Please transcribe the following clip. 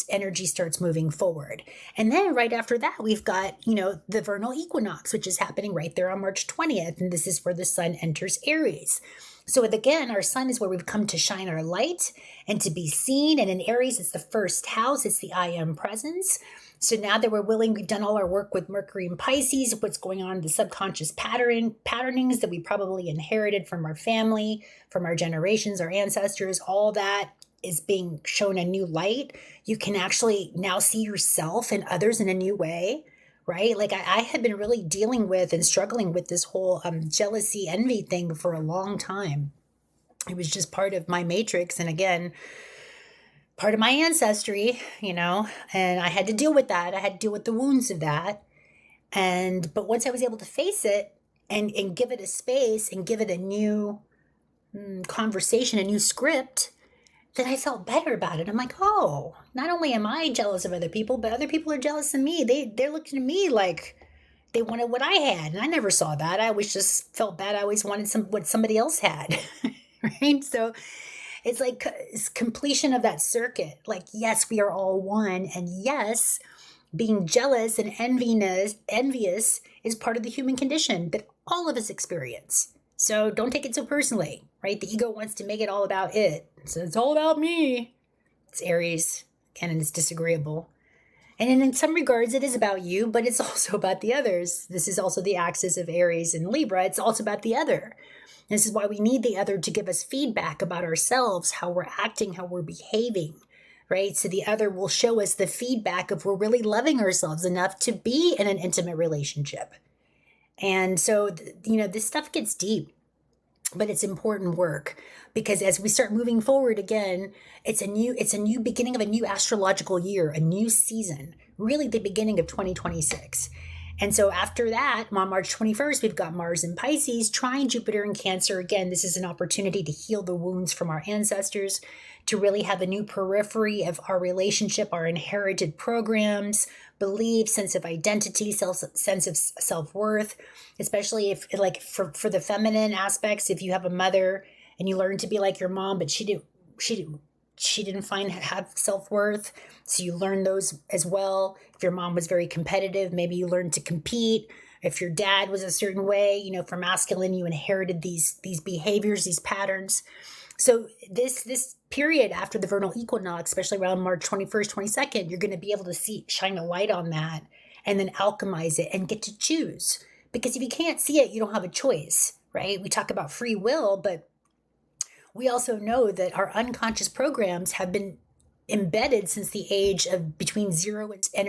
energy starts moving forward. And then right after that, we've got, the vernal equinox, which is happening right there on March 20th. And this is where the sun enters Aries. So again, our sun is where we've come to shine our light and to be seen. And in Aries, it's the first house. It's the I am presence. So now that we've done all our work with Mercury and Pisces, what's going on in the subconscious patternings that we probably inherited from our family, from our generations, our ancestors, all that is being shown a new light. You can actually now see yourself and others in a new way, right? Like I had been really dealing with and struggling with this whole jealousy, envy thing for a long time. It was just part of my matrix. And again, part of my ancestry, and I had to deal with that. I had to deal with the wounds of that. But once I was able to face it and give it a space and give it a new conversation, a new script, then I felt better about it. I'm like, oh, not only am I jealous of other people, but other people are jealous of me. They're looking at me like they wanted what I had. And I never saw that. I always just felt bad. I always wanted what somebody else had, right? So it's like it's completion of that circuit. Like, yes, we are all one. And yes, being jealous and envious is part of the human condition that all of us experience. So don't take it so personally, right? The ego wants to make it all about it. So it's all about me. It's Aries, again, and it's disagreeable. And in some regards, it is about you, but it's also about the others. This is also the axis of Aries and Libra. It's also about the other. This is why we need the other to give us feedback about ourselves, how we're acting, how we're behaving, right? So the other will show us the feedback if we're really loving ourselves enough to be in an intimate relationship. And so, this stuff gets deep, but it's important work because as we start moving forward again, it's a new beginning of a new astrological year, a new season, really the beginning of 2026. And so after that, on March 21st, we've got Mars in Pisces, trine Jupiter in Cancer. Again, this is an opportunity to heal the wounds from our ancestors, to really have a new periphery of our relationship, our inherited programs, beliefs, sense of identity, sense of self-worth, especially if like for the feminine aspects, if you have a mother and you learn to be like your mom, but she didn't have self-worth. So you learn those as well. If your mom was very competitive, maybe you learned to compete. If your dad was a certain way, for masculine, you inherited these behaviors, these patterns. So this period after the vernal equinox, especially around March 21st, 22nd, you're going to be able to shine a light on that and then alchemize it and get to choose. Because if you can't see it, you don't have a choice, right? We talk about free will, but we also know that our unconscious programs have been embedded since the age of between 0 and